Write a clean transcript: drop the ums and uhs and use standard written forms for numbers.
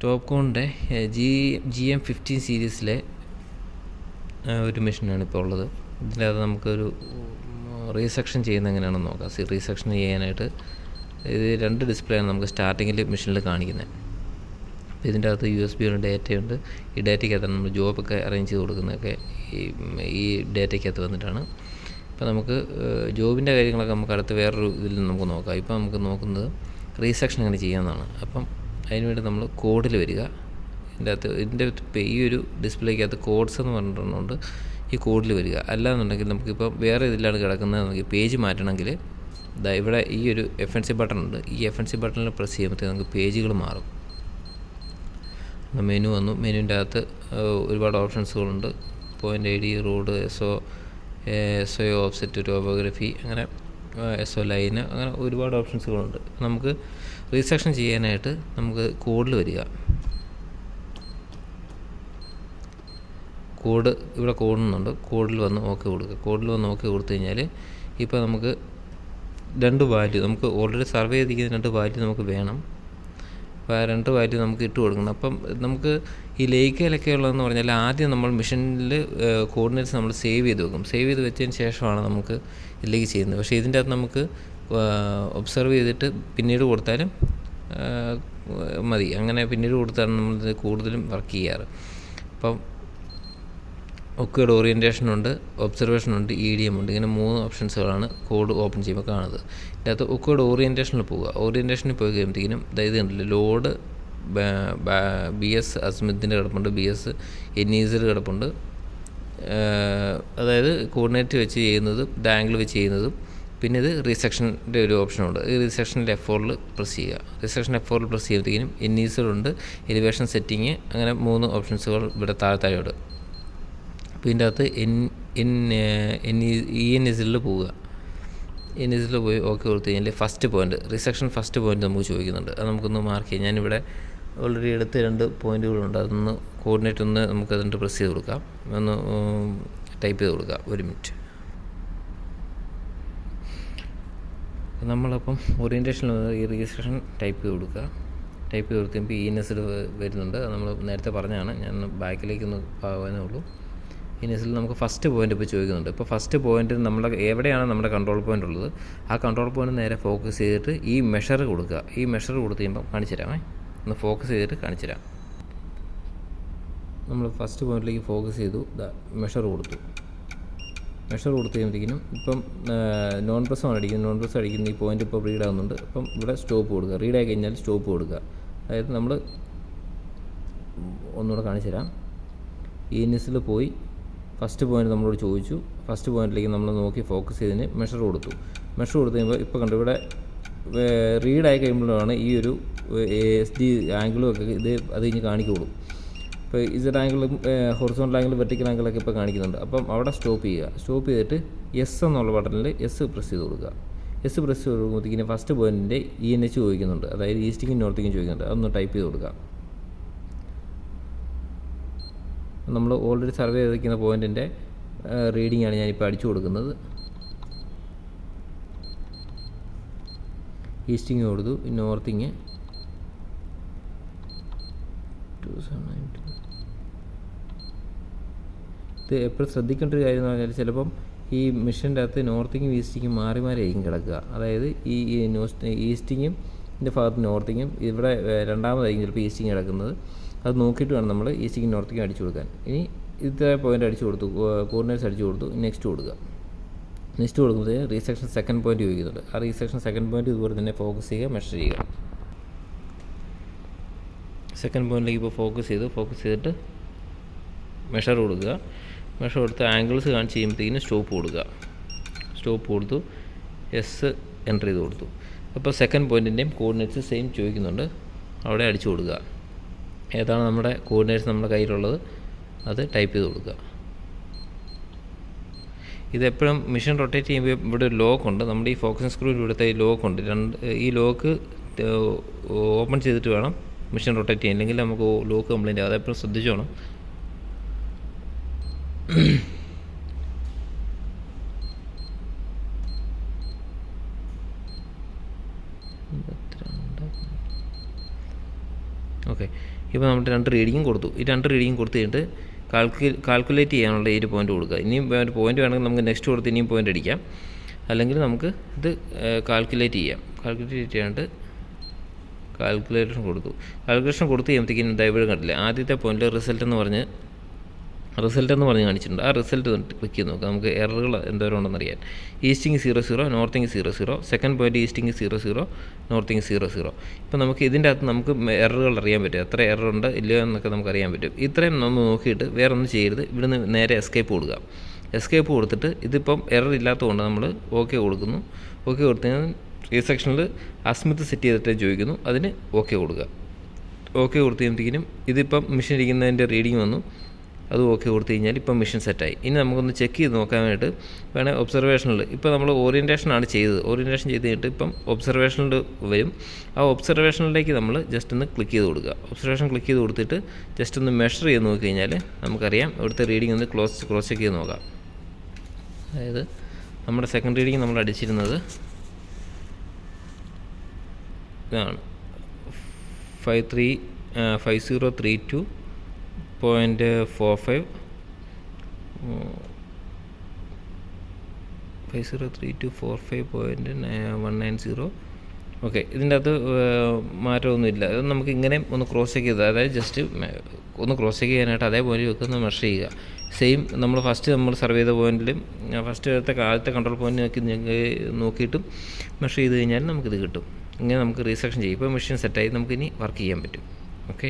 ടോപ്കോണിൻ്റെ GM15 സീരീസിലെ ഒരു മെഷീനാണ് ഇപ്പോൾ ഉള്ളത്. ഇതിൻ്റെ അകത്ത് നമുക്കൊരു റീസെക്ഷൻ ചെയ്യുന്ന എങ്ങനെയാണെന്ന് നോക്കാം. റീസെക്ഷൻ ചെയ്യാനായിട്ട് ഇത് 2 ഡിസ്പ്ലേ ആണ് നമുക്ക് സ്റ്റാർട്ടിങ്ങിൽ മെഷീനിൽ കാണിക്കുന്നത്. അപ്പോൾ ഇതിൻ്റെ അകത്ത് USB ഡാറ്റയുണ്ട്. ഈ ഡാറ്റയ്ക്കകത്താണ് നമ്മൾ ജോബൊക്കെ അറേഞ്ച് ചെയ്ത് കൊടുക്കുന്നതൊക്കെ ഈ ഡാറ്റയ്ക്കകത്ത് വന്നിട്ടാണ്. ഇപ്പോൾ നമുക്ക് ജോബിൻ്റെ കാര്യങ്ങളൊക്കെ നമുക്ക് അടുത്ത് വേറൊരു ഇതിൽ നമുക്ക് നോക്കാം. ഇപ്പോൾ നമുക്ക് നോക്കുന്നത് റീസെക്ഷൻ എങ്ങനെ ചെയ്യാമെന്നാണ്. അപ്പം അതിനുവേണ്ടി നമ്മൾ കോഡിൽ വരിക. ഇതിൻ്റെ ഈ ഒരു ഡിസ്പ്ലേക്കകത്ത് കോഡ്സ് എന്ന് പറഞ്ഞിട്ടുണ്ട്. ഈ കോഡിൽ വരിക. അല്ലാന്നുണ്ടെങ്കിൽ നമുക്കിപ്പോൾ വേറെ ഇതിലാണ് കിടക്കുന്നത്, നമുക്ക് പേജ് മാറ്റണമെങ്കിൽ ഇവിടെ ഈ ഒരു FNC ബട്ടൺ ഉണ്ട്. ഈ FNC ബട്ടണിൽ പ്രസ് ചെയ്യുമ്പോഴത്തേക്ക് നമുക്ക് പേജുകൾ മാറും. മെനു വന്നു. മെനുവിൻ്റെ അകത്ത് ഒരുപാട് ഓപ്ഷൻസുകളുണ്ട്. Point ID, road, SO offset, topography, അങ്ങനെ SO ലൈന്, അങ്ങനെ ഒരുപാട് ഓപ്ഷൻസുകളുണ്ട്. നമുക്ക് റീസെക്ഷൻ ചെയ്യാനായിട്ട് നമുക്ക് കോഡിൽ വരിക. കോഡ് ഇവിടെ കോഡുന്നുണ്ട്. കോഡിൽ വന്ന് ഓക്കെ കൊടുക്കുക. കോഡിൽ വന്ന് ഓക്കെ കൊടുത്തു കഴിഞ്ഞാൽ ഇപ്പോൾ നമുക്ക് 2 വാല്യൂ നമുക്ക് ഓൾറെഡി സർവേ ചെയ്തിരിക്കുന്ന 2 വാല്യൂ നമുക്ക് വേണം. അപ്പോൾ ആ 2 വാല്യൂ നമുക്ക് ഇട്ട് കൊടുക്കണം. അപ്പം നമുക്ക് ഈ ലേക്കയിലൊക്കെ ഉള്ളതെന്ന് പറഞ്ഞാൽ ആദ്യം നമ്മൾ മെഷീനിൽ കോർഡിനേറ്റ്സ് നമ്മൾ സേവ് ചെയ്ത് വെക്കും. സേവ് ചെയ്ത് വെച്ചതിന് ശേഷമാണ് നമുക്ക് ഇതിലേക്ക് ചെയ്യുന്നത്. പക്ഷേ ഇതിൻ്റെ അകത്ത് നമുക്ക് ഒബ്സർവ് ചെയ്തിട്ട് പിന്നീട് കൊടുത്താലും മതി. അങ്ങനെ പിന്നീട് കൊടുത്താണ് നമ്മളിത് കൂടുതലും വർക്ക് ചെയ്യാറ്. അപ്പം ഒക്കേഡ് ഓറിയൻറ്റേഷൻ ഉണ്ട്, ഒബ്സർവേഷൻ ഉണ്ട്, EDM ഉണ്ട്. ഇങ്ങനെ 3 ഓപ്ഷൻസുകളാണ് കോഡ് ഓപ്പൺ ചെയ്യുമ്പോൾ കാണുന്നത്. ഇതിൻ്റെ അകത്ത് ഒക്കേഡ് ഓറിയൻറ്റേഷനിൽ പോവുക. ഓറിയൻറ്റേഷനിൽ പോയി കഴിയുമ്പോഴത്തേക്കും ഇത് കണ്ടില്ല, ലോഡ് BS അസ്മിത്തിൻ്റെ കിടപ്പുണ്ട്, BS എന്നീസിൽ കിടപ്പുണ്ട്. അതായത് കോർഡിനേറ്റ് വെച്ച് ചെയ്യുന്നതും ആംഗിൾ വെച്ച് ചെയ്യുന്നതും. പിന്നെ ഇത് റീസെക്ഷൻ്റെ ഒരു ഓപ്ഷനുണ്ട്. ഈ റീസെക്ഷനിൽ F4 പ്രസ് ചെയ്യുക. റീസെക്ഷൻ F4 പ്രസ് ചെയ്യുമ്പോഴത്തേക്കും എന്നീസിലുണ്ട്, എലിവേഷൻ സെറ്റിങ്, അങ്ങനെ 3 ഓപ്ഷൻസുകൾ ഇവിടെ താഴെയോട്. അപ്പോൾ ഇതിൻ്റെ അകത്ത് ENSൽ പോവുക. ENSൽ പോയി ഓക്കെ കൊടുത്തു കഴിഞ്ഞാൽ first point, resection first point നമുക്ക് ചോദിക്കുന്നുണ്ട്. അത് നമുക്കൊന്ന് മാർക്ക് ചെയ്യാം. ഞാനിവിടെ ഓൾറെഡി എടുത്ത് 2 പോയിൻറ്റുകളുണ്ട്. അതൊന്ന് കോർഡിനേറ്റ് ഒന്ന് നമുക്കതിൻ്റെ പ്രസ് ചെയ്ത് കൊടുക്കാം. ഒന്ന് ടൈപ്പ് ചെയ്ത് കൊടുക്കാം. 1 മിനിറ്റ്. നമ്മളപ്പം ഓറിയൻറ്റേഷനിൽ ഈ റീസെക്ഷൻ ടൈപ്പ് ചെയ്ത് കൊടുക്കുക. ടൈപ്പ് ചെയ്ത് കൊടുക്കുമ്പോൾ ENSൽ വരുന്നുണ്ട്. അത് നമ്മൾ നേരത്തെ പറഞ്ഞതാണ്. ഞാൻ ബാക്കിലേക്കൊന്ന് പോകാനേ ഉള്ളൂ. ENSൽ നമുക്ക് ഫസ്റ്റ് പോയിൻ്റ് ഇപ്പോൾ ചോദിക്കുന്നുണ്ട്. ഇപ്പോൾ ഫസ്റ്റ് പോയിൻ്റ് എവിടെയാണ് നമ്മുടെ കൺട്രോൾ പോയിൻ്റ് ഉള്ളത്, ആ കൺട്രോൾ പോയിൻ്റ് നേരെ ഫോക്കസ് ചെയ്തിട്ട് ഈ മെഷർ കൊടുക്കുക. ഈ മെഷർ കൊടുത്ത് കഴിയുമ്പോൾ കാണിച്ചു തരാമേ. ഒന്ന് ഫോക്കസ് ചെയ്തിട്ട് കാണിച്ചു തരാം. നമ്മൾ ഫസ്റ്റ് പോയിന്റിലേക്ക് ഫോക്കസ് ചെയ്തു, മെഷർ കൊടുത്തു. മെഷർ കൊടുത്ത് കഴിയുമ്പോഴത്തേക്കിനും ഇപ്പം നോൺ പ്രസ്സാണ് അടിക്കുന്നത്. നോൺ പ്രസ് അടിക്കുന്ന ഈ പോയിൻ്റ് ഇപ്പോൾ റീഡ് ആകുന്നുണ്ട്. അപ്പം ഇവിടെ സ്റ്റോപ്പ് കൊടുക്കുക. റീഡായി കഴിഞ്ഞാൽ സ്റ്റോപ്പ് കൊടുക്കുക. അതായത് നമ്മൾ ഒന്നുകൂടെ കാണിച്ചു തരാം. ENSൽ പോയി ഫസ്റ്റ് പോയിൻ്റ് നമ്മളോട് ചോദിച്ചു. ഫസ്റ്റ് പോയിന്റിലേക്ക് നമ്മൾ നോക്കി ഫോക്കസ് ചെയ്തതിന് മെഷർ കൊടുത്തു. മെഷർ കൊടുത്ത് കഴിയുമ്പോൾ ഇപ്പോൾ കണ്ടു ഇവിടെ റീഡായി കഴിയുമ്പോഴാണ് ഈ ഒരു SD ആംഗിളും ഒക്കെ അത് കഴിഞ്ഞ് കാണിക്കുള്ളൂ. ഇപ്പോൾ Z ആംഗിളും ഹൊറിസോണ്ടൽ ആംഗിൾ, വെർട്ടിക്കൽ ആംഗിളൊക്കെ ഇപ്പോൾ കാണിക്കുന്നുണ്ട്. അപ്പം അവിടെ സ്റ്റോപ്പ് ചെയ്യുക. സ്റ്റോപ്പ് ചെയ്തിട്ട് S എന്നുള്ള ബട്ടണിൽ S പ്രസ് ചെയ്ത് കൊടുക്കുക. S പ്രസ് ചെയ്ത് കൊടുക്കുമ്പോഴത്തേക്കിന് ഫസ്റ്റ് പോയിൻറ്റിൻ്റെ ENH ചോദിക്കുന്നുണ്ട്. അതായത് ഈസ്റ്റിങ്ങും നോർത്തിങ്ങും ചോദിക്കുന്നുണ്ട്. അതൊന്ന് ടൈപ്പ് ചെയ്ത് കൊടുക്കുക. നമ്മൾ ഓൾറെഡി സർവേ ചെയ്തിരിക്കുന്ന പോയിൻറ്റിൻ്റെ റീഡിംഗ് ആണ് ഞാനിപ്പോൾ അടിച്ചു കൊടുക്കുന്നത്. ഈസ്റ്റിങ് കൊടുത്തു, നോർത്തിങ് 2792. ഇത് എപ്പോഴും ശ്രദ്ധിക്കേണ്ട ഒരു കാര്യം എന്ന് പറഞ്ഞാൽ ചിലപ്പം ഈ മെഷീൻ്റെ അകത്ത് നോർത്തിങ്ങും ഈസ്റ്റിങ്ങും മാറി മാറിയായിരിക്കും കിടക്കുക. അതായത് ഈ ഈസ്റ്റിങ്ങും ഇതിൻ്റെ ഭാഗത്ത് നോർത്തിങ്ങും ഇവിടെ രണ്ടാമതായിരിക്കും ചിലപ്പോൾ ഈസ്റ്റിങ് കിടക്കുന്നത്. അത് നോക്കിയിട്ട് വേണം നമ്മൾ ഈസ്റ്റിങ്ങും നോർത്തിങ്ങും അടിച്ചു കൊടുക്കാൻ. ഇനി ഇത്ര പോയിൻ്റ് അടിച്ചു കൊടുത്തു, കോർഡിനേറ്റ്സ് അടിച്ചു കൊടുത്തു. നെക്സ്റ്റ് കൊടുക്കുക. നെക്സ്റ്റ് കൊടുക്കുമ്പോൾ റീസെക്ഷൻ സെക്കൻഡ് പോയിൻ്റ് ചോദിക്കുന്നുണ്ട്. ആ റീസെക്ഷൻ സെക്കൻഡ് പോയിൻ്റ് ഇതുപോലെ തന്നെ ഫോക്കസ് ചെയ്യുക, മെഷർ ചെയ്യുക. സെക്കൻഡ് പോയിൻറ്റിലേക്ക് ഇപ്പോൾ ഫോക്കസ് ചെയ്തിട്ട് മെഷർ കൊടുക്കുക. മെഷർ കൊടുത്ത് ആംഗിൾസ് കാണിച്ച് ചെയ്യുമ്പോഴത്തേക്കിനും സ്റ്റോപ്പ് കൊടുക്കുക. സ്റ്റോപ്പ് കൊടുത്തു, S എൻ്റർ ചെയ്ത് കൊടുത്തു. അപ്പോൾ സെക്കൻഡ് പോയിൻറ്റിൻ്റെയും കോർഡിനേറ്റ്സ് സെയിം ചോദിക്കുന്നുണ്ട്. അവിടെ അടിച്ചു കൊടുക്കുക. ഏതാണ് നമ്മുടെ കോർഡിനേറ്റ്സ് നമ്മുടെ കയ്യിലുള്ളത് അത് ടൈപ്പ് ചെയ്ത് കൊടുക്കുക. ഇതെപ്പോഴും മെഷീൻ റൊട്ടേറ്റ് ചെയ്യുമ്പോൾ ഇവിടെ ഒരു ലോക്കുണ്ട്. നമ്മുടെ ഈ ഫോക്കസിങ് സ്ക്രൂവിൽ ഇവിടുത്തെ ഈ ലോക്കുണ്ട്. ഈ ലോക്ക് ഓപ്പൺ ചെയ്തിട്ട് വേണം മെഷീൻ റൊട്ടേറ്റ് ചെയ്യാൻ, അല്ലെങ്കിൽ നമുക്ക് ലോക്ക് കംപ്ലൈൻ്റ് ആവും. അതെപ്പോഴും ശ്രദ്ധിച്ചോണം. ഓക്കെ, ഇപ്പോൾ നമ്മൾ 2 റീഡിങ്ങും കൊടുത്തു. ഈ 2 റീഡിങ്ങും കൊടുത്ത് കഴിഞ്ഞിട്ട് കാൽക്കുലേറ്റ് ചെയ്യാനുള്ള ഒരു പോയിൻ്റ് കൊടുക്കുക. ഇനിയും ഒരു പോയിൻ്റ് വേണമെങ്കിൽ നമുക്ക് നെക്സ്റ്റ് കൊടുത്ത് ഇനിയും പോയിൻ്റ് അടിക്കാം, അല്ലെങ്കിൽ നമുക്ക് ഇത് കാൽക്കുലേറ്റ് ചെയ്യാം. കാൽക്കുലേറ്റ് ചെയ്യാണ്ട് കാൽക്കുലേഷൻ കൊടുത്തു കഴിയുമ്പോഴത്തേക്കും ഡൈവേഡ് കണ്ടില്ല. ആദ്യത്തെ പോയിന്റിൽ റിസൾട്ട് എന്ന് പറഞ്ഞ് കാണിച്ചിട്ടുണ്ട്. ആ റിസൾട്ട് ക്ലിക്ക് ചെയ്ത് നോക്കാം. നമുക്ക് എററുകൾ എന്തോരം ഉണ്ടെന്ന് അറിയാൻ. Easting 00, northing 00, second point easting 00, northing 00. ഇപ്പോൾ നമുക്ക് ഇതിൻ്റെ അകത്ത് നമുക്ക് എററുകൾ അറിയാൻ പറ്റും, എത്ര എറർ ഉണ്ട് ഇല്ലയോ എന്നൊക്കെ നമുക്ക് അറിയാൻ പറ്റും. ഇത്രയും നമ്മൾ നോക്കിയിട്ട് വേറെ ഒന്നും ചെയ്യരുത്. ഇവിടുന്ന് നേരെ എസ്കേപ്പ് കൊടുക്കുക. എസ്കേപ്പ് കൊടുത്തിട്ട് ഇതിപ്പം എറർ ഇല്ലാത്തതുകൊണ്ട് നമ്മൾ ഓക്കെ കൊടുക്കുന്നു. ഓക്കെ കൊടുത്തു കഴിഞ്ഞാൽ ഈ സെക്ഷനിൽ അസ്മിത്ത് സെറ്റ് ചെയ്തിട്ട് ചോദിക്കുന്നു, അതിന് ഓക്കെ കൊടുക്കുക. ഓക്കെ കൊടുത്തു കഴിയുമ്പോഴത്തേക്കിനും ഇതിപ്പം മെഷീൻ ഇരിക്കുന്നതിൻ്റെ റീഡിങ് വന്നു, അത് ഓക്കെ കൊടുത്തു കഴിഞ്ഞാൽ ഇപ്പം മെഷീൻ സെറ്റായി. ഇനി നമുക്കൊന്ന് ചെക്ക് ചെയ്ത് നോക്കാൻ വേണ്ടിയിട്ട് വേണേൽ ഒബ്സർവേഷനിൽ ഇപ്പോൾ നമ്മൾ ഓറിയൻറ്റേഷനാണ് ചെയ്തത്. ഓറിയൻറ്റേഷൻ ചെയ്ത് കഴിഞ്ഞിട്ട് ഇപ്പം ഒബ്സർവേഷനിൽ വരും. ആ ഒബ്സർവേഷനിലേക്ക് നമ്മൾ ജസ്റ്റ് ഒന്ന് ക്ലിക്ക് ചെയ്ത് കൊടുക്കുക. ഒബ്സർവേഷൻ ക്ലിക്ക് ചെയ്ത് കൊടുത്തിട്ട് ജസ്റ്റ് ഒന്ന് മെഷർ ചെയ്ത് നോക്കി കഴിഞ്ഞാൽ നമുക്കറിയാം. ഇവിടുത്തെ റീഡിംഗ് ഒന്ന് ക്രോസ് ചെക്ക് ചെയ്ത് നോക്കാം. അതായത് നമ്മുടെ സെക്കൻഡ് റീഡിംഗ് നമ്മൾ അടിച്ചിരുന്നത് ഇതാണ് 5032.45 5032.45.190. ഓക്കെ, ഇതിൻ്റെ അകത്ത് മാറ്റമൊന്നുമില്ല. അത് നമുക്ക് ഇങ്ങനെ ഒന്ന് ക്രോസ് ചെക്ക് ചെയ്ത്, അതായത് ജസ്റ്റ് ഒന്ന് ക്രോസ് ചെക്ക് ചെയ്യാനായിട്ട് അതേ പോയിന്റ് വെക്കുന്ന മെഷർ ചെയ്യുക. സെയിം നമ്മൾ സർവ് ചെയ്ത പോയിന്റിലും ഫസ്റ്റ് ആദ്യത്തെ കൺട്രോൾ പോയിന്റ് നോക്കിയിട്ടും മെഷർ ചെയ്ത് കഴിഞ്ഞാൽ നമുക്കിത് കിട്ടും. ഇങ്ങനെ നമുക്ക് റീസെക്ഷൻ ചെയ്യും. ഇപ്പോൾ മെഷീൻ സെറ്റായി, നമുക്കിനി വർക്ക് ചെയ്യാൻ പറ്റും. ഓക്കെ.